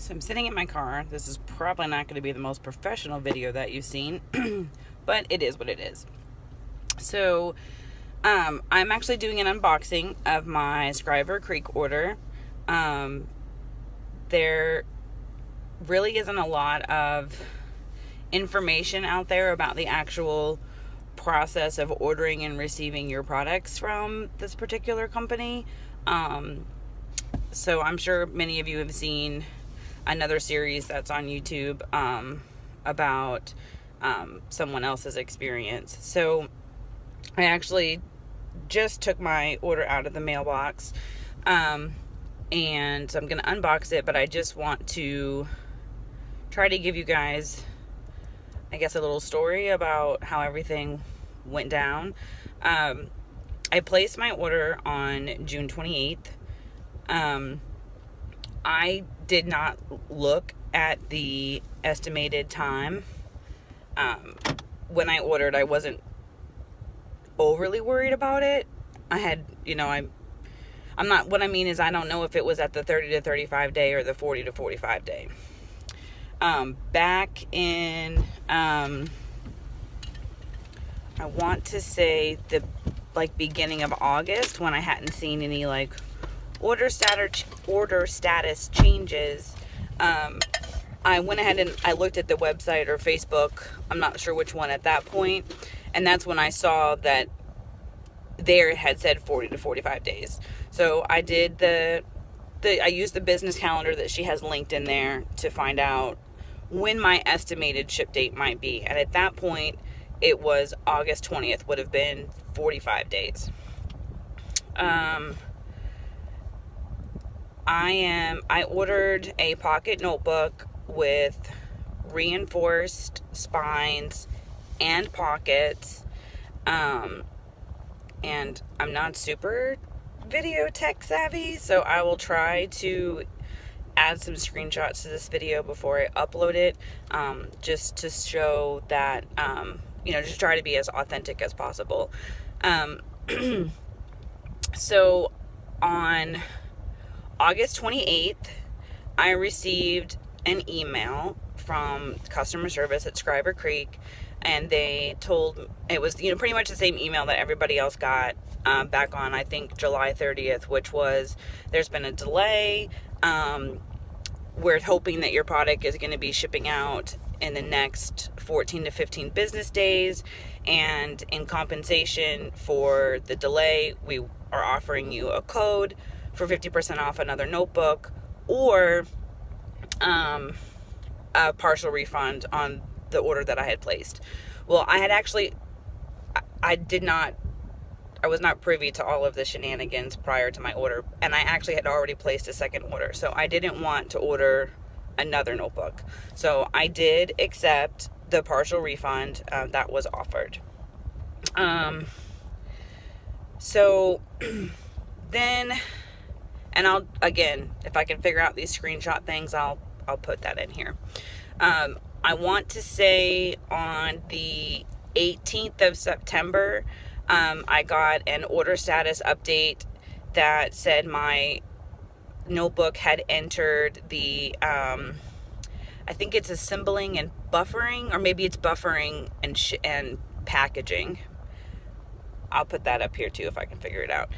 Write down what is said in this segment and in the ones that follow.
So I'm sitting in my car. This is probably not going to be the most professional video that you've seen, but it is what it is. So I'm actually doing an unboxing of my Scriver Creek order. There really isn't a lot of information out there about the actual process of ordering and receiving your products from this particular company. So I'm sure many of you have seen another series that's on YouTube about someone else's experience. So I actually just took my order out of the mailbox, and so I'm going to unbox it, but I just want to try to give you guys, I guess, a little story about how everything went down. I placed my order on June 28th. I did not look at the estimated time. When I ordered, I wasn't overly worried about it. I had, I'm not, what I mean is I don't know if it was at the 30 to 35 day or the 40 to 45 day. Back in, I want to say the beginning of August, when I hadn't seen any order status changes, I went ahead and I looked at the website or Facebook. I'm not sure which one at that point, and that's when I saw that there it had said 40 to 45 days. So I did I used the business calendar that she has linked in there to find out when my estimated ship date might be, and at that point it was August 20th, would have been 45 days. I ordered a pocket notebook with reinforced spines and pockets, and I'm not super video tech savvy, so I will try to add some screenshots to this video before I upload it, just to show that, just try to be as authentic as possible. So on August 28th, I received an email from customer service at Scriver Creek, and they told, it was, pretty much the same email that everybody else got back on, I think, July 30th, which was, there's been a delay. We're hoping that your product is going to be shipping out in the next 14 to 15 business days, and in compensation for the delay, we are offering you a code for 50% off another notebook, or a partial refund on the order that I had placed. Well, I was not privy to all of the shenanigans prior to my order, and I actually had already placed a second order, so I didn't want to order another notebook. So I did accept the partial refund that was offered. So then, and I'll, again, if I can figure out these screenshot things, I'll put that in here. I want to say on the 18th of September, I got an order status update that said my notebook had entered the, I think it's assembling and buffering, or maybe it's buffering and packaging. I'll put that up here too if I can figure it out.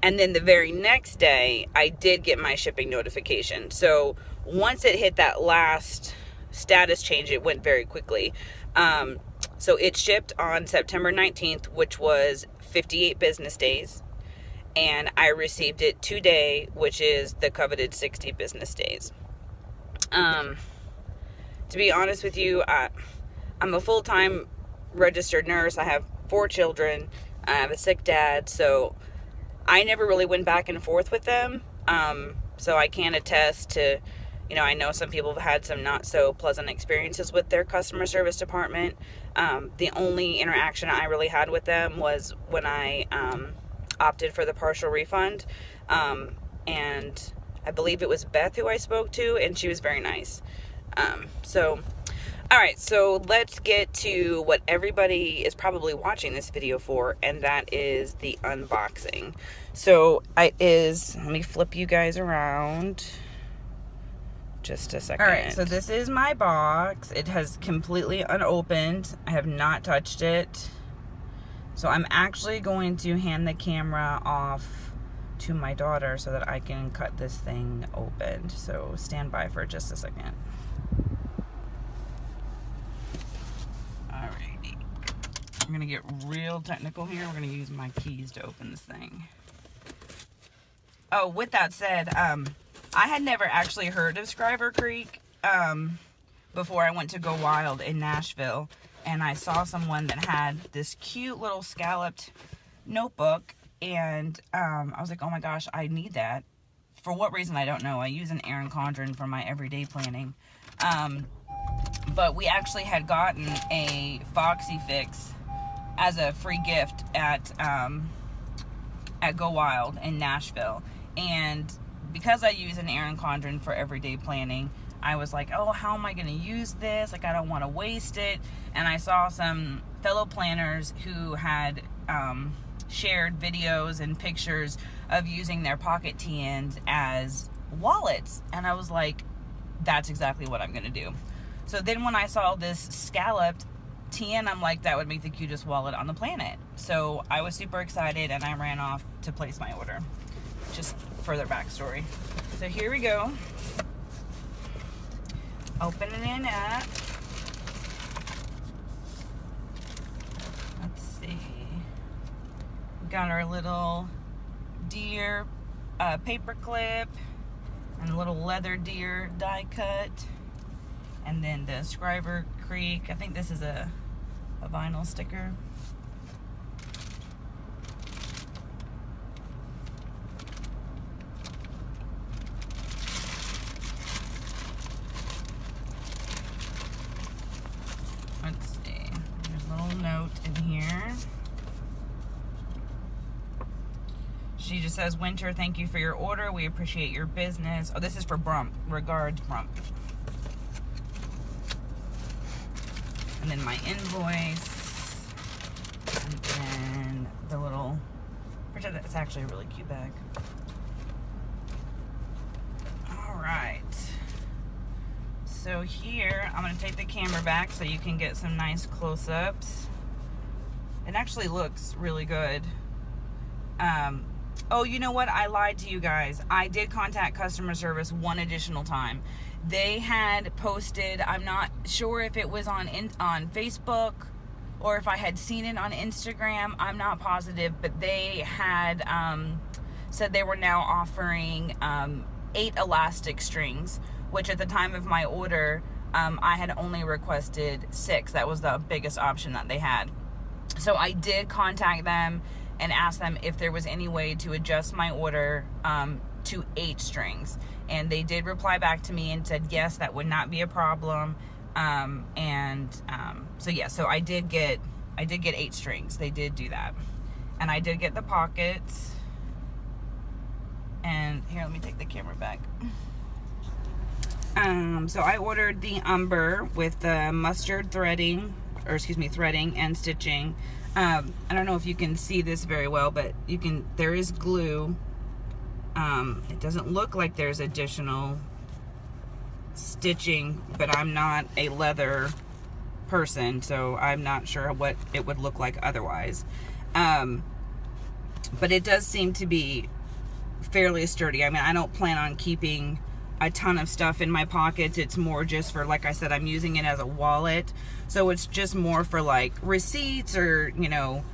And then the very next day, I did get my shipping notification. So once it hit that last status change, it went very quickly. So it shipped on September 19th, which was 58 business days. And I received it today, which is the coveted 60 business days. To be honest with you, I'm a full-time registered nurse. I have 4 children. I have a sick dad, so I never really went back and forth with them. So I can attest to, I know some people have had some not so pleasant experiences with their customer service department. The only interaction I really had with them was when I opted for the partial refund. And I believe it was Beth who I spoke to, and she was very nice. All right, so let's get to what everybody is probably watching this video for, and that is the unboxing. So let me flip you guys around. just a second. All right, so this is my box. It has completely unopened. I have not touched it. So I'm actually going to hand the camera off to my daughter so that I can cut this thing open. So stand by for just a second. Alrighty. I'm gonna get real technical here. We're gonna use my keys to open this thing. Oh, with that said, I had never actually heard of Scriver Creek before I went to Go Wild in Nashville. And I saw someone that had this cute little scalloped notebook, and I was like, oh my gosh, I need that. For what reason, I don't know. I use an Erin Condren for my everyday planning. But we actually had gotten a Foxy Fix as a free gift at Go Wild in Nashville. And because I use an Erin Condren for everyday planning, I was like, oh, how am I going to use this? Like, I don't want to waste it. And I saw some fellow planners who had shared videos and pictures of using their pocket TNs as wallets. And I was like, that's exactly what I'm going to do. So then when I saw this scalloped TN, I'm like, that would make the cutest wallet on the planet. So I was super excited, and I ran off to place my order. Just further backstory. So here we go. Opening it up. Let's see. We got our little deer paper clip and a little leather deer die cut. And then the Scriver Creek. I think this is a vinyl sticker. Let's see. There's a little note in here. She just says, Winter, thank you for your order. We appreciate your business. Oh, this is for Brump. Regards, Brump. And then my invoice. And then the little... It's actually a really cute bag. Alright. So here, I'm going to take the camera back so you can get some nice close-ups. It actually looks really good. Oh, you know what? I lied to you guys. I did contact customer service one additional time. They had posted, I'm not sure if it was on Facebook or if I had seen it on Instagram. I'm not positive, but they had said they were now offering 8 elastic strings, which at the time of my order, I had only requested 6. That was the biggest option that they had. So I did contact them and ask them if there was any way to adjust my order to 8 strings. And they did reply back to me and said, yes, that would not be a problem. So yeah, so I did get 8 strings. They did do that. And I did get the pockets. And here, let me take the camera back. So I ordered the umber with the mustard threading and stitching. I don't know if you can see this very well, but there is glue. It doesn't look like there's additional stitching, but I'm not a leather person, so I'm not sure what it would look like otherwise. But it does seem to be fairly sturdy. I mean, I don't plan on keeping a ton of stuff in my pockets. It's more just for, like I said, I'm using it as a wallet, so it's just more for like receipts or, you know,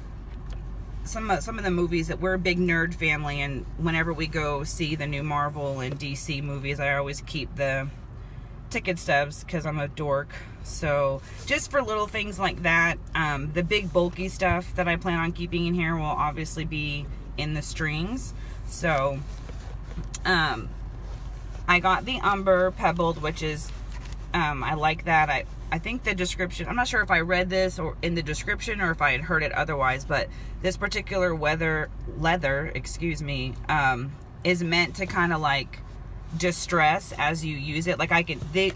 some of the movies that we're a big nerd family, and whenever we go see the new Marvel and DC movies, I always keep the ticket stubs because I'm a dork. So just for little things like that. The big bulky stuff that I plan on keeping in here will obviously be in the strings. So I got the umber pebbled, which is I like that. I think the description, I'm not sure if I read this or in the description or if I had heard it otherwise, but this particular leather, excuse me, is meant to kind of like distress as you use it. Like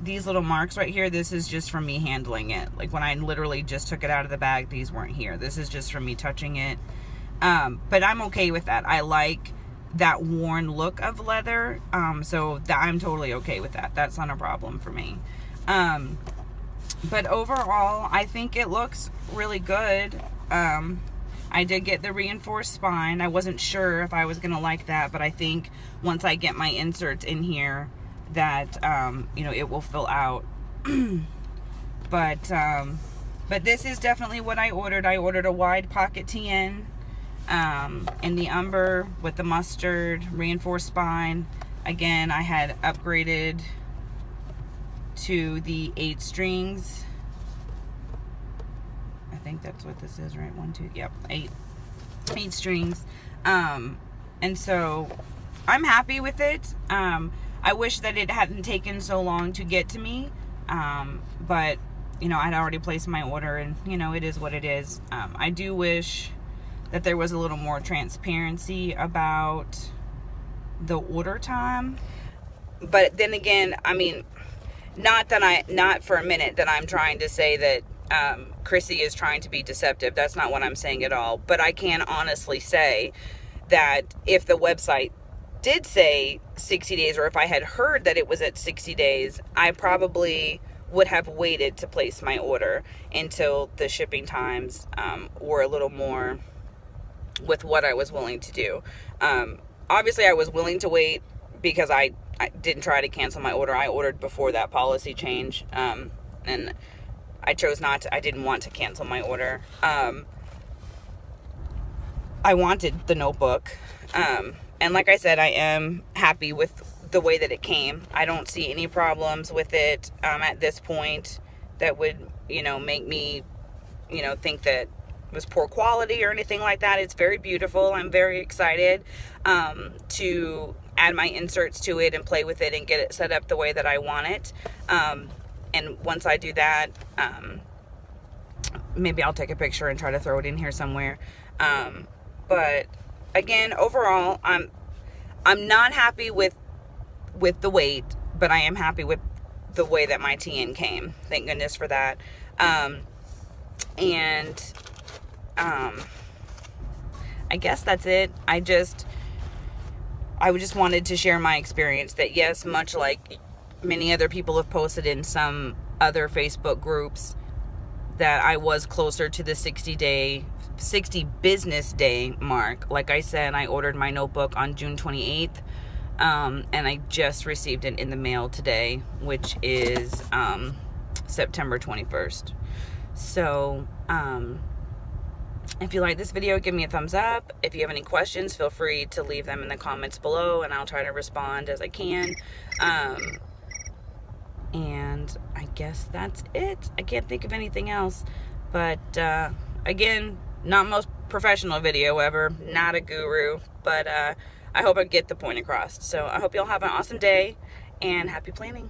these little marks right here, this is just from me handling it. Like when I literally just took it out of the bag, these weren't here. This is just from me touching it. But I'm okay with that. I like that worn look of leather. So that I'm totally okay with that. That's not a problem for me. But overall, I think it looks really good. I did get the reinforced spine. I wasn't sure if I was going to like that, but I think once I get my inserts in here that, you know, it will fill out. But this is definitely what I ordered. I ordered a wide pocket TN in the umber with the mustard, reinforced spine. Again, I had upgraded to the 8 strings. I think that's what this is, right? 1, 2, yep, 8 strings. And so I'm happy with it. I wish that it hadn't taken so long to get to me. But you know, I'd already placed my order, and you know, it is what it is. I do wish that there was a little more transparency about the order time. But then again, I mean, not for a minute that I'm trying to say that Chrissy is trying to be deceptive. That's not what I'm saying at all. But I can honestly say that if the website did say 60 days, or if I had heard that it was at 60 days, I probably would have waited to place my order until the shipping times were a little more with what I was willing to do. Obviously, I was willing to wait because I didn't try to cancel my order. I ordered before that policy change, and I chose not to. I didn't want to cancel my order. I wanted the notebook, and like I said, I am happy with the way that it came. I don't see any problems with it at this point that would, you know, make me, you know, think that it was poor quality or anything like that. It's very beautiful. I'm very excited to add my inserts to it and play with it and get it set up the way that I want it. And once I do that, maybe I'll take a picture and try to throw it in here somewhere. But again, overall, I'm not happy with the weight, but I am happy with the way that my TN came. Thank goodness for that. I guess that's it. I just wanted to share my experience that, yes, much like many other people have posted in some other Facebook groups, that I was closer to the 60 business day mark. Like I said, I ordered my notebook on June 28th, and I just received it in the mail today, which is September 21st. So, if you like this video, give me a thumbs up. If you have any questions, feel free to leave them in the comments below, and I'll try to respond as I can. And I guess that's it. I can't think of anything else. But, again, not most professional video ever. Not a guru. But I hope I get the point across. So I hope y'all have an awesome day, and happy planning.